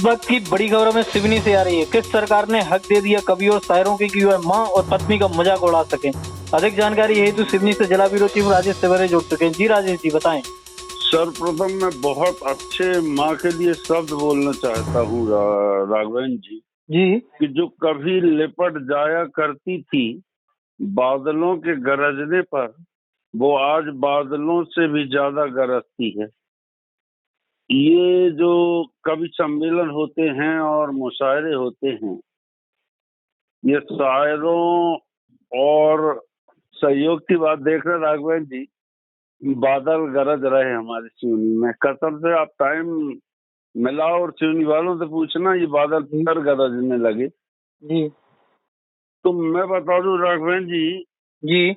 वक्त की बड़ी खबरों में सिवनी से आ रही है। किस सरकार ने हक दे दिया कवि और शायरों की कि वह मां और पत्नी का मजाक उड़ा सकें। अधिक जानकारी हेतु सिवनी से जिला ब्यूरो चीफ राजेश सेवरे जुड़ चुके हैं। जी राजेश जी बताएं। सर्वप्रथम मैं बहुत अच्छे माँ के लिए शब्द बोलना चाहता हूँ राघवेंद्र जी जी कि जो कभी लिपट जाया करती थी बादलों के गरजने पर, वो आज बादलों से भी ज्यादा गरजती है। ये जो कवि सम्मेलन होते हैं और मुशायरे होते हैं, ये शायरों और सहयोग की बात देख रहे राघवेंद्र जी, बादल गरज रहे हमारे सिवनी में। कसम से आप टाइम मिला और सिवनी वालों से पूछना, ये बादल फिर गरजने लगे। जी तो मैं बता दूं राघवेंद्र जी जी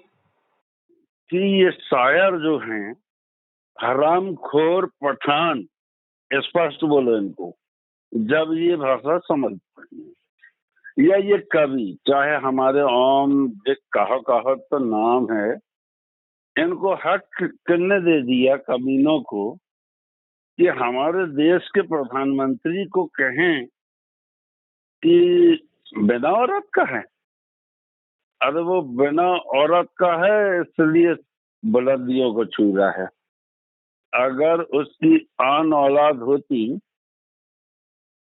कि ये शायर जो हैं हरामखोर पठान, स्पष्ट बोलो इनको, जब ये भाषा समझ या ये कवि, चाहे हमारे ओम एक कहावत तो नाम है, इनको हक किसने दे दिया कमीनों को कि हमारे देश के प्रधानमंत्री को कहें कि बिना औरत का है। अरे वो बिना औरत का है इसलिए बुलंदियों को छू रहा है। अगर उसकी आन औलाद होती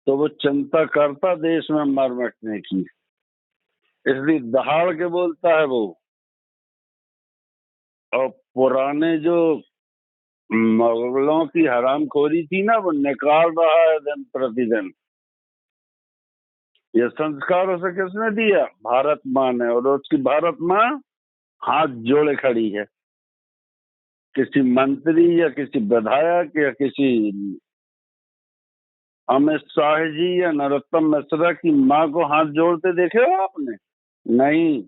तो वो चिंता करता देश में मर मिटने की, इसलिए दहाड़ के बोलता है वो। और पुराने जो मुगलों की हरामखोरी थी ना, वो निकाल रहा है दिन प्रतिदिन। ये संस्कार उसे किसने दिया? भारत माँ ने। और उसकी भारत माँ हाथ जोड़े खड़ी है। किसी मंत्री या किसी विधायक या किसी अमित शाह जी या नरोत्तम मिश्रा की माँ को हाथ जोड़ते देखे हो आपने? नहीं,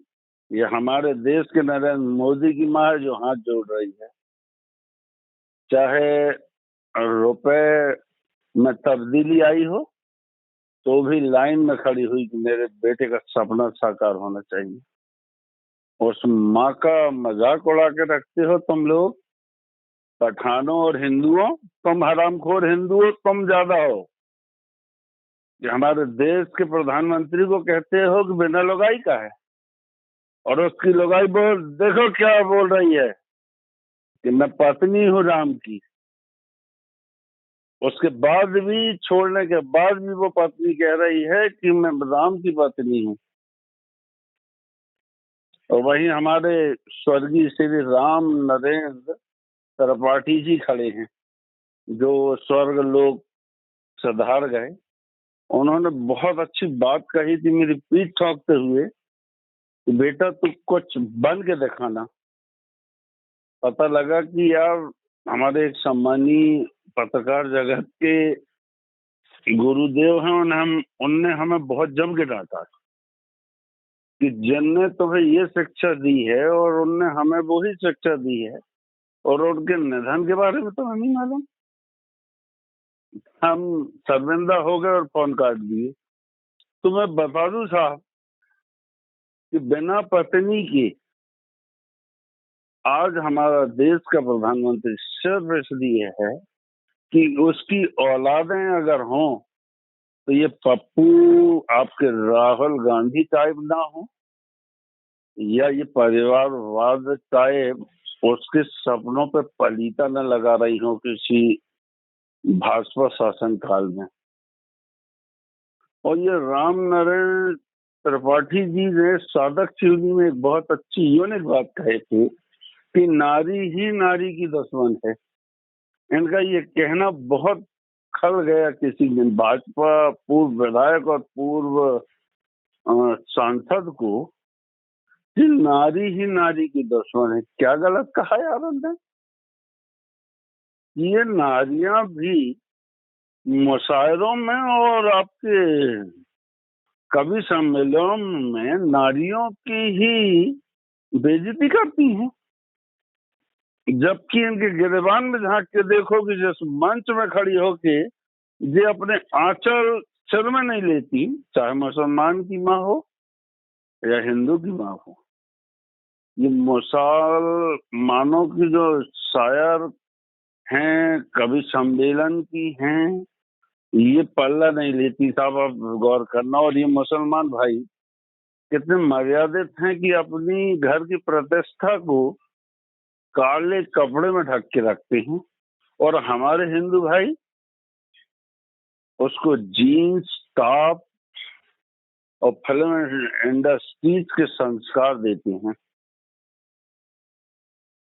ये हमारे देश के नरेंद्र मोदी की माँ है जो हाथ जोड़ रही है। चाहे रुपए में तब्दीली आई हो तो भी लाइन में खड़ी हुई कि मेरे बेटे का सपना साकार होना चाहिए। उस माँ का मजाक उड़ा के रखते हो तुम लोग, पठानों और हिंदुओं। तुम हरामखोर हिंदुओं, तुम ज्यादा हो कि हमारे देश के प्रधानमंत्री को कहते हो कि बिना लुगाई का है। और उसकी लुगाई बोल देखो क्या बोल रही है कि मैं पत्नी हूँ राम की। उसके बाद भी, छोड़ने के बाद भी वो पत्नी कह रही है कि मैं राम की पत्नी हूँ। और वहीं हमारे स्वर्गीय श्री राम नरेंद्र त्रिपाठी जी खड़े हैं जो स्वर्ग लोक सधार गए। उन्होंने बहुत अच्छी बात कही थी मेरी पीठ ठोकते हुए कि बेटा तू कुछ बन के दिखाना। पता लगा कि यार हमारे एक सम्मानीय पत्रकार जगत के गुरुदेव हैं, उनने हमें बहुत जम के डांटा कि जिनने तुम्हें ये शिक्षा दी है और उनने हमें वही शिक्षा दी है, और उनके निधन के बारे में तो हमें नहीं मालूम। हम शर्मिंदा हो गए और फोन काट दिए। तो मैं बता दूं साहब कि बिना पत्नी के आज हमारा देश का प्रधानमंत्री सिर्फ इसलिए है कि उसकी औलादें अगर हों तो ये पप्पू आपके राहुल गांधी टाइप ना हो, या ये परिवारवाद टाइप उसके सपनों पे पलीता न लगा रही हो किसी भाजपा शासन काल में। और ये राम नारायण त्रिपाठी जी ने साधक शिवनी में एक बहुत अच्छी यूनिक बात कही थी कि नारी ही नारी की दुश्मन है। इनका ये कहना बहुत खल गया किसी दिन भाजपा पूर्व विधायक और पूर्व सांसद को कि नारी ही नारी की दुश्मन है। क्या गलत कहा यार उनने? ये नारियां भी मुशायरों में और आपके कवि सम्मेलनों में नारियों की ही बेइज्जती करती हैं, जबकि इनके गिरबान में झांक के देखो कि जिस मंच में खड़ी होके ये अपने आंचल सिर में नहीं लेती, चाहे मुसलमान की माँ हो या हिंदू की माँ हो। ये मुसलमानों की जो शायर हैं, कवि सम्मेलन की हैं, ये पल्ला नहीं लेती साहब, आप गौर करना। और ये मुसलमान भाई कितने मर्यादित हैं कि अपनी घर की प्रतिष्ठा को काले कपड़े में ढक के रखते हैं, और हमारे हिंदू भाई उसको जीन्स टॉप और फिल्म इंडस्ट्रीज के संस्कार देते हैं।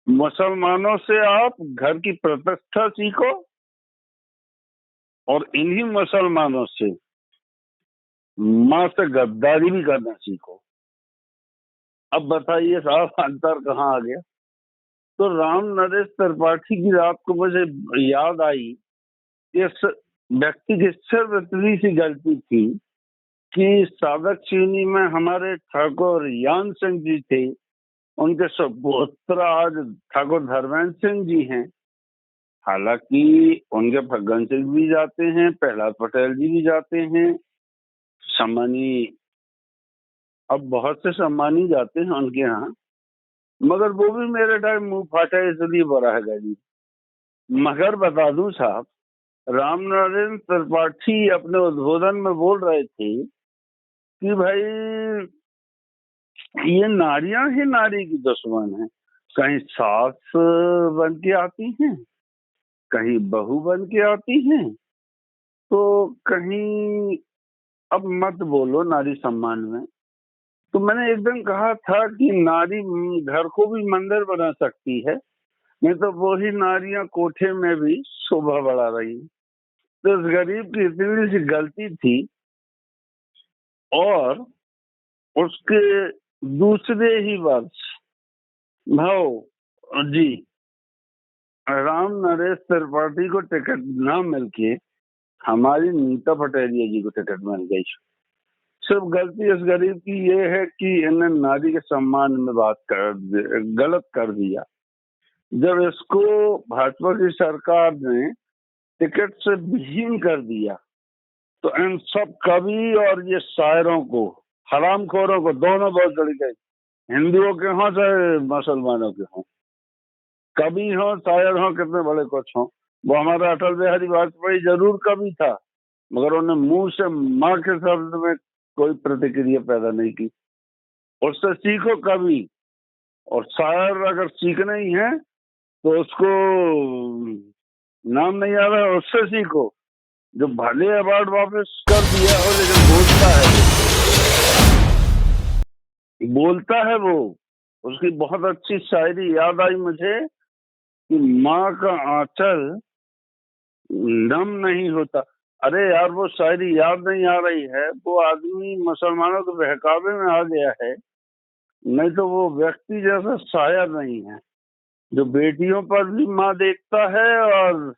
मुसलमानों से आप घर की प्रतिष्ठा सीखो और इन्हीं मुसलमानों से माँ से गद्दारी भी करना सीखो। अब बताइए साहब, अंतर कहाँ आ गया? तो राम नरेश त्रिपाठी की रात को मुझे याद आई, इस व्यक्ति की सिर्फ इतनी सी गलती थी कि साधक चीनी में हमारे ठाकुर ज्ञान सिंह जी थे, उनके सुपुत्र आज ठाकुर धर्मेंद्र सिंह जी हैं। हालांकि उनके फग्गन सिंह भी जाते हैं, प्रहलाद पटेल जी भी जाते हैं, सम्मानी, अब बहुत से सम्मानी जाते हैं उनके यहाँ, मगर वो भी मेरे टाइम मुंह फाटा इसलिए बड़ा है गरीब। मगर बता दूं साहब, राम नरेंद्र त्रिपाठी अपने उद्बोधन में बोल रहे थे कि भाई ये नारियां ही नारी की दुश्मन है, कहीं सास बन के आती हैं, कहीं बहू बन के आती हैं, तो कहीं अब मत बोलो नारी सम्मान में। तो मैंने एक दिन कहा था कि नारी घर को भी मंदिर बना सकती है, नहीं तो वही नारियां कोठे में भी शोभा बढ़ा रही। तो इस गरीब की इतनी सी गलती थी, और उसके दूसरे ही वर्ष भाव जी राम नरेश त्रिपाठी को टिकट ना मिलके हमारी नीता पटेरिया जी को टिकट मिल गई। सिर्फ गलती इस गरीब की ये है कि इन्हें नारी के सम्मान में गलत कर दिया। जब इसको भाजपा की सरकार ने टिकट से विहीन कर दिया, तो इन सब कवि और ये शायरों को, हरामखोरों को, दोनों बहुत जड़ी गई, हिंदुओं के हों चाहे मुसलमानों के हों, कवि हों शायर हों, कितने बड़े कुछ हों। वो हमारा अटल बिहारी वाजपेयी जरूर कवि था, मगर उन्होंने मुंह से माँ के शब्द में कोई प्रतिक्रिया पैदा नहीं की। उससे सीखो कवि और शायर, अगर सीखना ही है तो उसको नाम नहीं आ रहा है, उससे सीखो जो भले अवार्ड वापस कर दिया हो लेकिन बोलता है वो। उसकी बहुत अच्छी शायरी याद आई मुझे कि माँ का आंचल नम नहीं होता। अरे यार, वो शायरी याद नहीं आ रही है, वो आदमी मुसलमानों के बहकावे में आ गया है, नहीं तो वो व्यक्ति जैसा शायर नहीं है जो बेटियों पर भी माँ देखता है और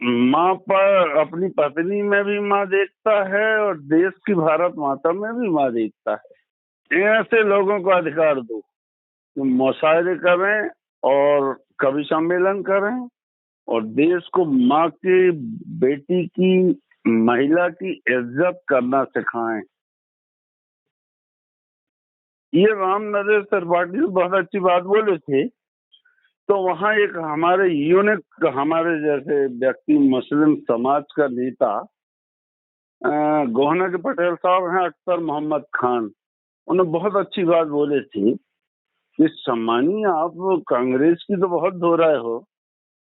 माँ पर अपनी पत्नी में भी माँ देखता है और देश की भारत माता में भी माँ देखता है। ऐसे लोगों को अधिकार दो जो मुशायरे करें और कवि सम्मेलन करें और देश को माँ की, बेटी की, महिला की इज्जत करना सिखाएं। ये राम नरेश त्रिपाठी बहुत अच्छी बात बोले थे। तो वहाँ एक हमारे यूनिक, हमारे जैसे व्यक्ति, मुस्लिम समाज का नेता गोहना के पटेल साहब हैं, अख्तर मोहम्मद खान, उन्होंने बहुत अच्छी बात बोले थी कि सम्मानी, आप कांग्रेस की तो बहुत धो रहे हो,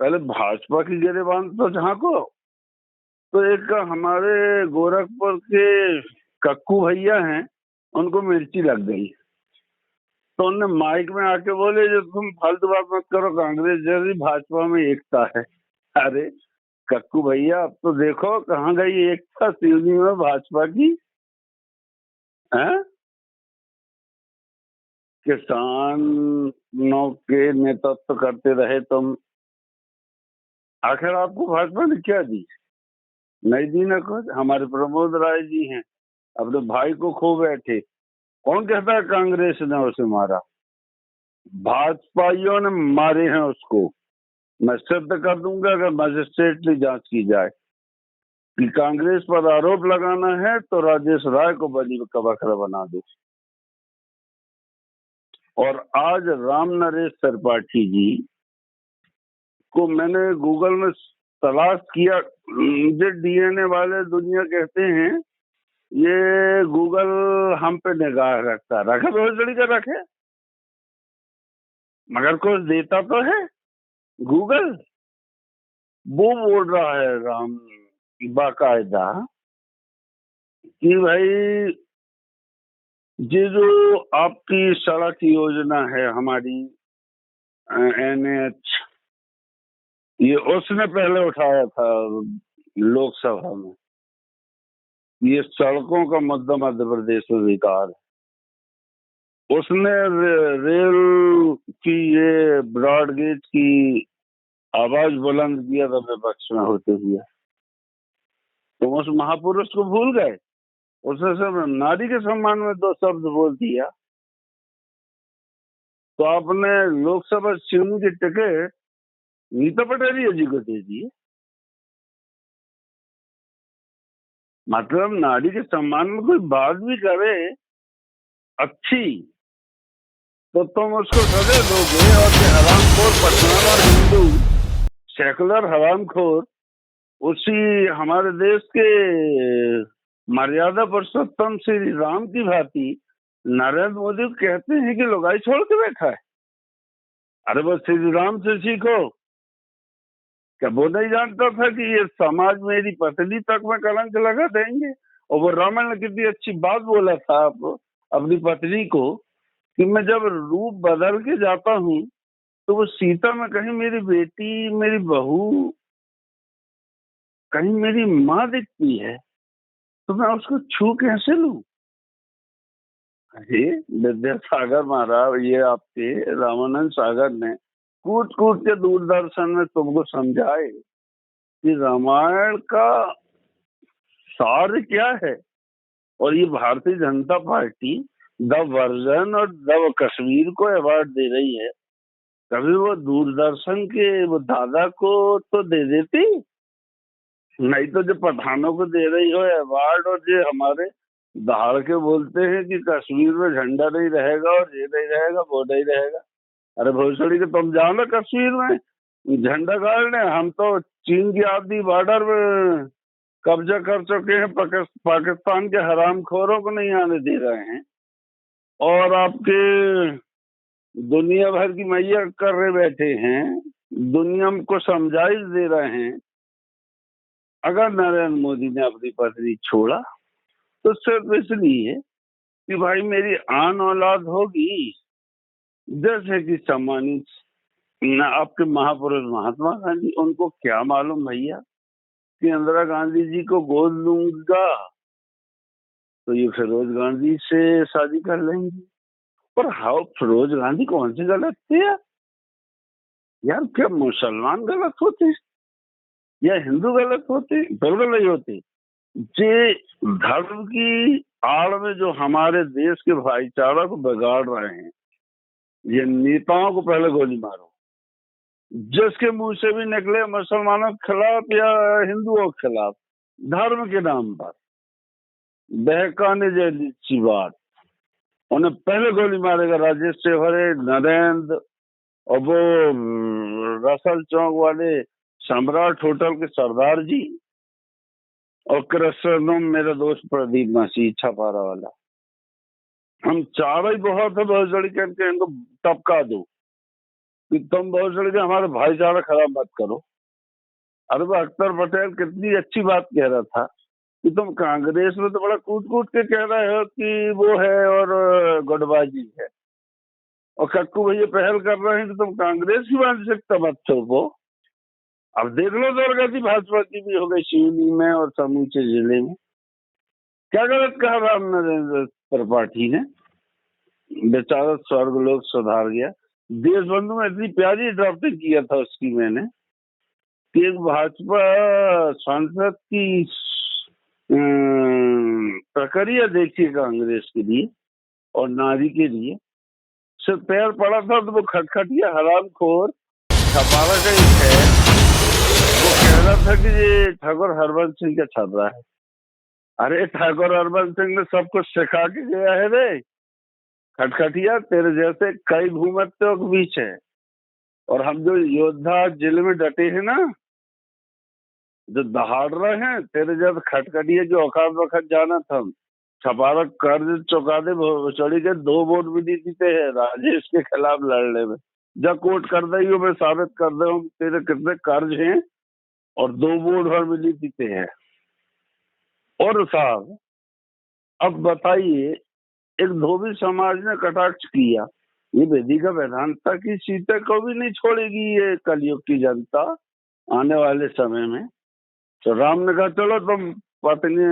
पहले भाजपा की गिरेबान तो झांको। तो एक हमारे गोरखपुर के कक्कू भैया हैं, उनको मिर्ची लग गई, तो उन्होंने माइक में आके बोले जो तुम फालतू बात मत करो, कांग्रेस जैसी भाजपा में एकता है। अरे कक्कू भैया, अब तो देखो कहाँ गई एकता सिवनी में भाजपा की है? किसानों के नेतृत्व करते रहे तुम, आखिर आपको भाजपा ने क्या दी? नहीं दी ना कुछ। हमारे प्रमोद राय जी हैं, अपने भाई को खो बैठे, कौन कहता है कांग्रेस ने उसे मारा? भाजपाइयों ने मारे हैं उसको। मैं सिद्ध कर दूंगा अगर मजिस्ट्रेटली जांच की जाए कि कांग्रेस पर आरोप लगाना है तो राजेश राय को बलि का बकरा बना दो। और आज राम नरेश त्रिपाठी जी को मैंने गूगल में तलाश किया। जो डीएनए वाले दुनिया कहते हैं ये गूगल हम पे निगाह रखता, रखे भोसड़ी का रखे, मगर कुछ देता तो है गूगल। वो बोल रहा है राम बाकायदा कि भाई ये जो आपकी सड़क योजना है हमारी NH, ये उसने पहले उठाया था लोकसभा में। ये सड़कों का मुद्दा मध्य प्रदेश में विकार है। उसने रेल की ये ब्रॉड गेज की आवाज बुलंद किया था विपक्ष में होते हुए। तुम उस महापुरुष को भूल गए? उसने सब नारी के सम्मान में 2 शब्द बोल दिया तो आपने लोकसभा चुनाव की टिकट नीता पटेरिया जी को दे दी। मतलब नारी के सम्मान में कोई बात भी करे अच्छी तो तुम उसको सजा दोगे, और ये हरामखोर पठान और हिंदू सेकुलर हरामखोर उसी हमारे देश के मर्यादा पुरुषोत्तम श्री राम की भांति नरेंद्र मोदी को कहते हैं कि लुगाई छोड़ के बैठा है। अरे वो श्री राम से सीखो। क्या वो नहीं जानता था कि ये समाज मेरी पत्नी तक में कलंक लगा देंगे? और वो रावण ने कितनी अच्छी बात बोला था अपनी पत्नी को कि मैं जब रूप बदल के जाता हूँ तो वो सीता में कहीं मेरी बेटी, मेरी बहू, कहीं मेरी माँ दिखती है तो मैं उसको छू कैसे लूं? अरे विद्यासागर महाराज, ये आपके रामानंद सागर ने कूट कूट के दूरदर्शन में तुमको समझाए कि रामायण का सार क्या है। और ये Bharatiya Janata party the version और द कश्मीर को अवार्ड दे रही है। कभी वो दूरदर्शन के वो दादा को तो दे देती, नहीं तो जो पठानों को दे रही हो अवार्ड, और जो हमारे दहाड़ के बोलते हैं कि कश्मीर में झंडा नहीं रहेगा और ये नहीं रहेगा वो नहीं रहेगा। अरे भोसड़ी के तुम जाओ ना कश्मीर में झंडा गाड़ने, हम तो चीन की आधी बॉर्डर में कब्जा कर चुके हैं, पाकिस्तान के हरामखोरों को नहीं आने दे रहे हैं, और आपके दुनिया भर की मैया कर रहे बैठे हैं, दुनिया को समझाइश दे रहे हैं। अगर नरेंद्र मोदी ने अपनी पत्नी छोड़ा तो सिर्फ इसलिए कि भाई मेरी आन औलाद होगी, जैसे कि सम्मानित न आपके महापुरुष महात्मा गांधी। उनको क्या मालूम भैया कि इंदिरा गांधी जी को गोद लूंगा तो ये फिरोज गांधी से शादी कर लेंगे। पर हाँ, फिरोज गांधी कौन सी गलत थे यार? क्या मुसलमान गलत होते या हिंदू गलत होते? बिल्कुल नहीं होते। ये धर्म की आड़ में जो हमारे देश के भाईचारा को बिगाड़ रहे हैं, ये नेताओं को पहले गोली मारो। जिसके मुंह से भी निकले मुसलमानों के खिलाफ या हिंदुओं के खिलाफ धर्म के नाम पर बहकाने जैसी बात, उन्हें पहले गोली मारेगा। राजेश सेवरे, नरेंद्र और वो रसल चौक वाले सम्राट होटल के सरदार जी, और कृष्ण मेरा दोस्त प्रदीप मसीह छपारा वाला, हम चारों ही बहुत है भोसड़ी करके इनको टपका दो कि तुम भोसड़ी के हमारे भाईचारा खराब मत करो। अरे वो अख्तर पटेल कितनी अच्छी बात कह रहा था कि तुम कांग्रेस में तो बड़ा कूट कूट के कह रहे हो कि वो है और गुटबाजी है, और कक्कू भैया पहल कर रहे हैं कि तुम कांग्रेस की मानसिकता मत थोपो। अब देख लो दुर्गति भाजपा की भी हो गई शिवनी में और समूचे जिले में। क्या गलत कहा राम नरेंद्र त्रिपाठी ने? बेचारा स्वर्ग लोग सुधार गया। देशबंधु में इतनी प्यारी ड्राफ्टिंग किया था उसकी मैंने कि एक भाजपा सांसद की प्रक्रिया देखिए कांग्रेस के लिए और नारी के लिए। सिर्फ पैर पड़ा था तो वो खटखटिया हरामखोर छपारा का एक है, वो कह रहा था कि ये ठाकुर हरबंस सिंह का छप रहा है। अरे ठाकुर हरबंस सिंह ने सब कुछ सिखा के गया है रे खटखटिया, तेरे जैसे कई भूमत्यों के बीच है। और हम जो योद्धा जिले में डटे हैं ना, जो दहाड़ रहे हैं, तेरे जब खटखटिए जो औकात वक्त जाना था, छपारा कर्ज चुका दे चढ़ी के 2 वोट भी नहीं जीते हैं राजेश के खिलाफ लड़ने में। जब कोर्ट कर दे मैं साबित कर दे तेरे कितने कर्ज हैं और 2 वोट भर भी नहीं जीते हैं। और साहब अब बताइए, एक धोबी समाज ने कटाक्ष किया, ये वेदिका वेदांता की सीटें को भी नहीं छोड़ेगी ये कलयुग की जनता आने वाले समय में। तो राम ने कहा चलो तुम पत्नी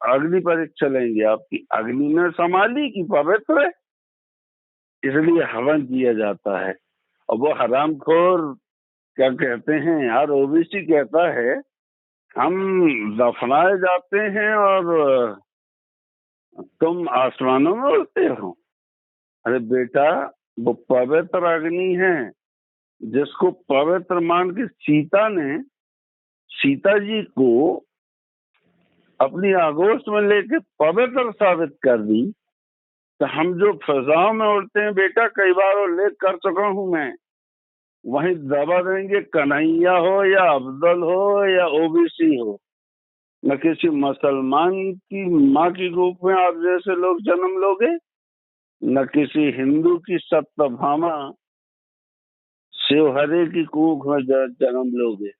अग्नि परीक्षा लेंगे आपकी। अग्नि ने संभाली कि पवित्र है, इसलिए हवन किया जाता है। और वो हरामखोर क्या कहते हैं यार, ओबीसी कहता है हम दफनाए जाते हैं और तुम आसमानों में उड़ते हो। अरे बेटा, वो पवित्र अग्नि है जिसको पवित्र मान के सीता जी को अपनी आगोश में लेके पवित्र साबित कर दी। तो हम जो फजाओं में उड़ते हैं बेटा, कई बार उल्लेख कर चुका हूं मैं, वहीं दबा देंगे कन्हैया हो या अफजल हो या ओबीसी हो। न किसी मुसलमान की माँ की रूप में आप जैसे लोग जन्म लोगे, न किसी हिंदू की सत्यभामा शिवहरे की कूख में जन्म लोगे।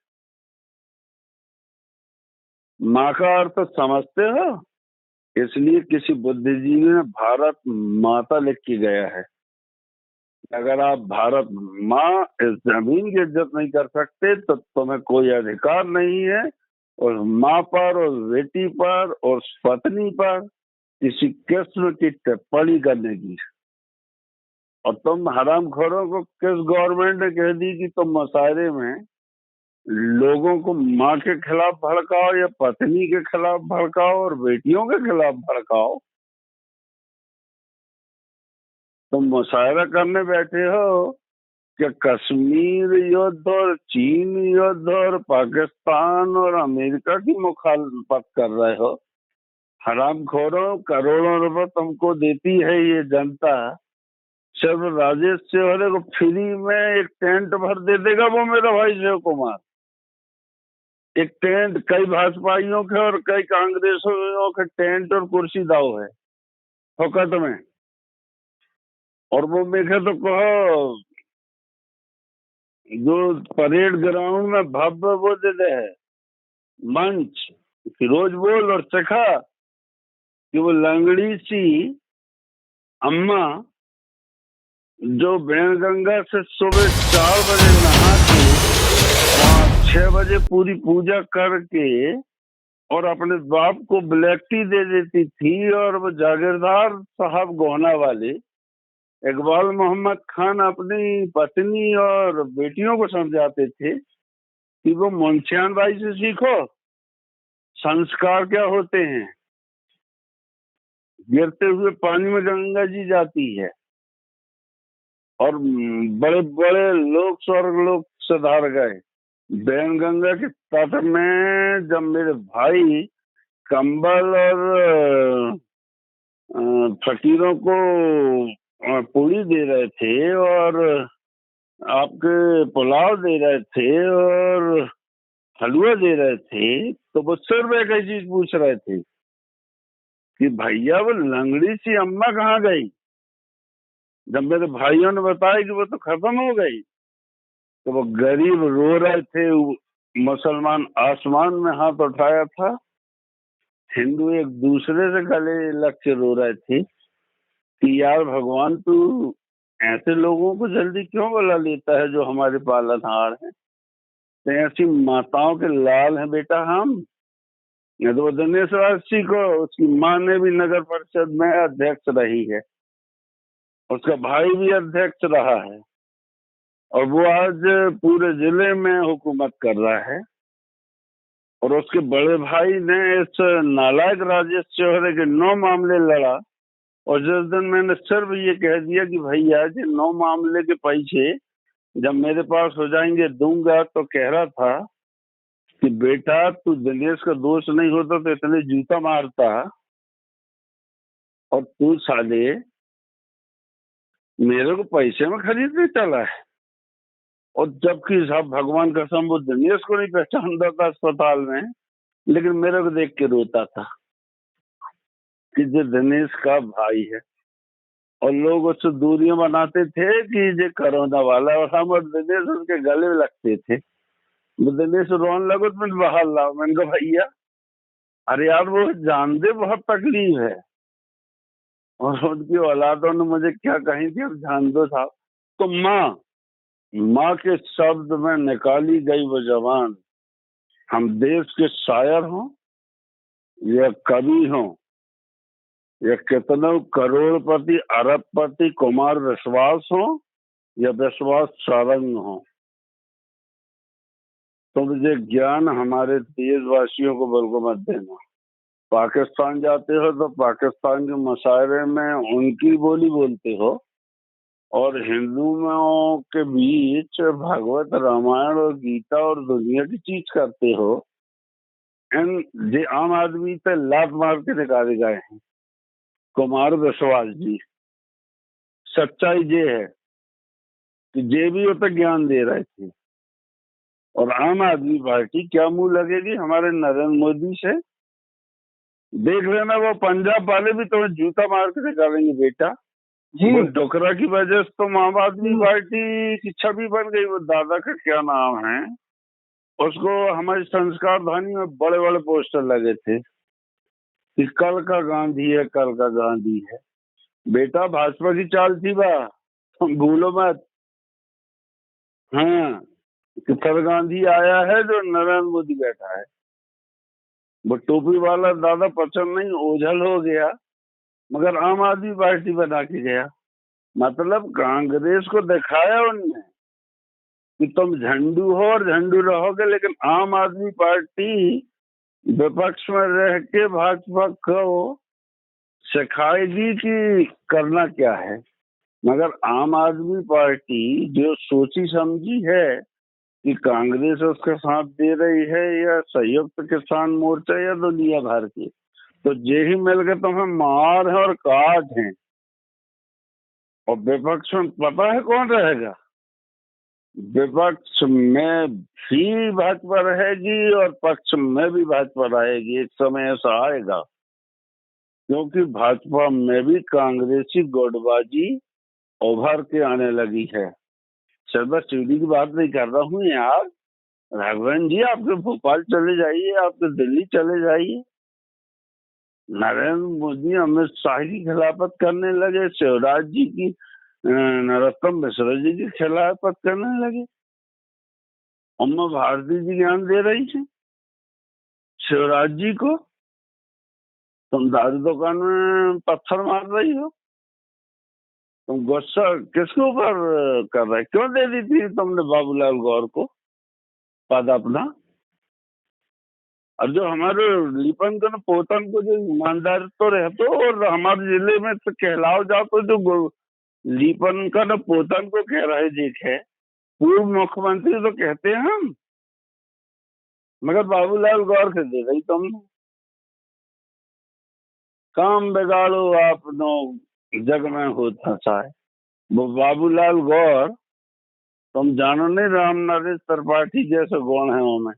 माँ का अर्थ समझते हो? इसलिए किसी बुद्धिजीवी ने भारत माता लिख के गया है। अगर आप भारत माँ इस जमीन की इज्जत नहीं कर सकते तो तुम्हें कोई अधिकार नहीं है और माँ पर और बेटी पर और पत्नी पर किसी किस्म की टिप्पणी करने की। और तुम हरामखोरों को किस गवर्नमेंट ने कह दी कि तुम मुशायरे में लोगों को माँ के खिलाफ भड़काओ या पत्नी के खिलाफ भड़काओ और बेटियों के खिलाफ भड़काओ? तुम मुशायरा करने बैठे हो कि कश्मीर युद्ध और चीन युद्ध और पाकिस्तान और अमेरिका की मुखालफत कर रहे हो। हरामखोरों, करोड़ों रुपए तुमको देती है ये जनता, सिर्फ राजेश सेवरे को फ्री में एक टेंट भर दे देगा वो मेरा भाई शिव कुमार। एक टेंट, कई भाजपाइयों के और कई कांग्रेसियों के टेंट और कुर्सी दाव है फोकट में। और वो देखे तो कहो जो परेड ग्राउंड में भव्य वो दे दे है मंच, रोज बोल और चखा कि वो लंगड़ी सी अम्मा जो बैनगंगा से सुबह 4 बजे नहा के 6 बजे पूरी पूजा करके और अपने बाप को ब्लैक टी दे देती थी, और वो जागीरदार साहब गोहना वाले इकबाल मोहम्मद खान अपनी पत्नी और बेटियों को समझाते थे कि वो मुंशियान भाई से सीखो संस्कार क्या होते हैं। गिरते हुए पानी में गंगा जी जाती है और बड़े बड़े लोग स्वर्ग लोग सुधार गए। बैनगंगा के तट में जब मेरे भाई कंबल और फकीरों को पूरी दे रहे थे और आपके पुलाव दे रहे थे और हलवा दे रहे थे, तो वो सिर्फ एक ही चीज पूछ रहे थे कि भैया वो लंगड़ी सी अम्मा कहाँ गई। जब मेरे भाइयों ने बताया कि वो तो खत्म हो गई, तो वो गरीब रो रहे थे। मुसलमान आसमान में हाथ उठाया था, हिंदू एक दूसरे से गले लग के रो रहे थे कि यार भगवान तू ऐसे लोगों को जल्दी क्यों बुला लेता है जो हमारे पालनहार हैं। तो ऐसी माताओं के लाल हैं बेटा हम। नहीं तो वो दिनेश राशि को उसकी माँ ने भी नगर परिषद में अध्यक्ष रही है, उसका भाई भी अध्यक्ष रहा है और वो आज पूरे जिले में हुकूमत कर रहा है। और उसके बड़े भाई ने इस नालायक राजेश चौहरे के 9 मामले लड़ा, और जिस दिन मैंने सिर्फ ये कह दिया कि भैया जी 9 मामले के पैसे जब मेरे पास हो जाएंगे दूंगा, तो कह रहा था कि बेटा तू दिनेश का दोस्त नहीं होता तो इतने जूता मारता, और तू साले मेरे को पैसे में खरीदने चला है। और जबकि साहब भगवान कसम वो दिनेश को नहीं पहचानता था अस्पताल में, लेकिन मेरे को देख के रोता था कि जो दिनेश का भाई है। और लोग उससे दूरियां बनाते थे कि ये कोरोना वाला, और हम और दिनेश उसके गले लगते थे। वो दिनेश रोने लगो तो मैं बाहर लाओ, मैंने कहा भैया अरे यार वो जान दे, बहुत तकलीफ है। और उनकी औलादों ने मुझे क्या कही थी अब जान दो साहब। तो माँ के शब्द में निकाली गई वो जवान, हम देश के शायर हों या कवि हों या कितनों करोड़पति अरबपति कुमार विश्वास हो या विश्वास सारंग हो, तो मुझे ज्ञान हमारे देशवासियों को बिल्कुल मत देना। पाकिस्तान जाते हो तो पाकिस्तान के मुशायरे में उनकी बोली बोलते हो, और हिंदुओं के बीच भगवत रामायण और गीता और दुनिया की चीज करते हो। इन जे आम आदमी पे लात मार के निकाले गए हैं कुमार विश्वास जी। सच्चाई ये है कि जे भी होता ज्ञान दे रहे थे। और आम आदमी पार्टी क्या मुंह लगेगी हमारे नरेंद्र मोदी से? देख लेना, वो पंजाब वाले भी तुम्हें जूता मार के निकालेंगे बेटा। जी वो डोकरा की वजह से तो आम आदमी पार्टी की छवि बन गई। वो दादा का क्या नाम है, उसको हमारी संस्कार धानी में बड़े बड़े पोस्टर लगे थे कि कल का गांधी है, कल का गांधी है। बेटा भाजपा की चाल थी बा, तुम भूलो मत। हाँ, कि कल गांधी आया है जो नरेंद्र मोदी बैठा है। वो टोपी वाला दादा पसंद नहीं, ओझल हो गया, मगर आम आदमी पार्टी बना के गया। मतलब कांग्रेस को दिखाया उनने कि तुम झंडू हो और झंडू रहोगे, लेकिन आम आदमी पार्टी विपक्ष में रह के भाजपा को सिखाएगी कि करना क्या है। मगर आम आदमी पार्टी जो सोची समझी है कि कांग्रेस उसका साथ दे रही है या संयुक्त किसान मोर्चा या दुनिया भर की, तो ये ही मिलकर तुम्हें मार है और काट है। और विपक्ष में पता है कौन रहेगा? विपक्ष में भी भाजपा रहेगी और पक्ष में भी भाजपा रहेगी। एक समय ऐसा आएगा, क्योंकि भाजपा में भी कांग्रेसी गुटबाजी उभर के आने लगी है। सरदार चीड़ी की बात नहीं कर रहा हूँ यार, राघवन जी आपके भोपाल चले जाइए, आपके दिल्ली चले जाइए। नरेंद्र मोदी अमित शाह की खिलाफत करने लगे, शिवराज जी की नरोत्तम मिश्रा जी की खिलाफत करने लगे। उमा भारती जी ज्ञान दे रही है शिवराज जी को, तुम दारू दुकान में पत्थर मार रही हो। तुम गुस्सा किसके ऊपर कर रहे? क्यों दे दी थी तुमने बाबूलाल गौर को पद अपना? और जो हमारे लिपन को पोतन को जो ईमानदार तो रहते हो, और हमारे जिले में तो कहलाओ जाओ तो जो लिपन का न पोतन को कह रहे देखे, पूर्व मुख्यमंत्री तो कहते हैं हम, मगर बाबूलाल गौर से दे रही तुम। काम बिगाड़ो आपनो जग में होता सा है। वो बाबूलाल गौर, तुम जानो नहीं, राम नरेश त्रिपाठी जैसे गुण है उनमें।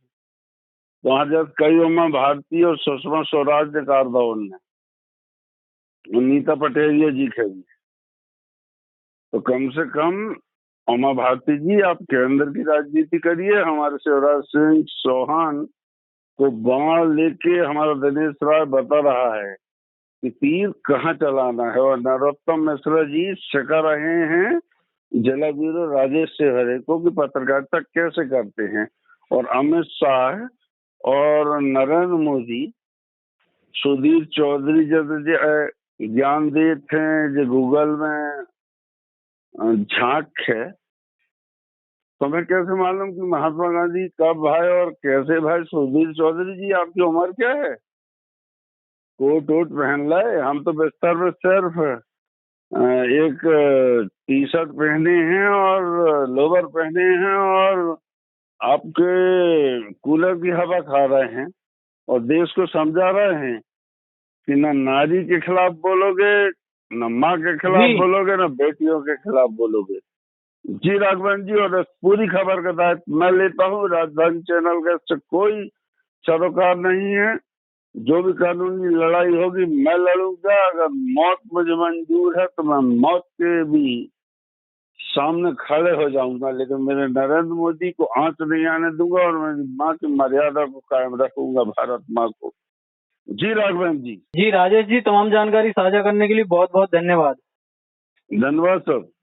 वहां जब कई उमा भारती और सुषमा स्वराज ने कर दो उनने, नीता पटेरिया जी के भी। तो कम से कम उमा भारती जी आप केंद्र की राजनीति करिए। हमारे शिवराज सिंह चौहान को बाण लेके हमारा दिनेश राय बता रहा है कि तीर कहाँ चलाना है, और नरोत्तम मिश्रा जी सिखा रहे हैं जिला ब्यूरो राजेश सेहरे को कि पत्रकारिता कैसे करते हैं। और अमित शाह और नरेंद्र मोदी, सुधीर चौधरी जैसे ज्ञान दे थे जो गूगल में झांक है। तुम्हें कैसे मालूम कि महात्मा गांधी कब भाई और कैसे भाई? सुधीर चौधरी जी आपकी उम्र क्या है? कोट वोट पहन लाए, हम तो बिस्तर में सिर्फ एक टी शर्ट पहने हैं और लोवर पहने हैं, और आपके कूलर की हवा खा रहे हैं और देश को समझा रहे हैं कि न नारी के खिलाफ बोलोगे, न माँ के खिलाफ बोलोगे, न बेटियों के खिलाफ बोलोगे। जी राघवन जी, और इस पूरी खबर का दायित्व मैं लेता हूँ। राजधानी चैनल का इससे कोई सरोकार नहीं है। जो भी कानूनी लड़ाई होगी मैं लड़ूंगा। अगर मौत मुझे मंजूर है तो मैं मौत के भी सामने खड़े हो जाऊंगा, लेकिन मेरे नरेंद्र मोदी को आंच नहीं आने दूंगा और मेरी माँ की मर्यादा को कायम रखूंगा, भारत माँ को। जी राघवन जी। जी राजेश जी, तमाम जानकारी साझा करने के लिए बहुत बहुत धन्यवाद। धन्यवाद सर।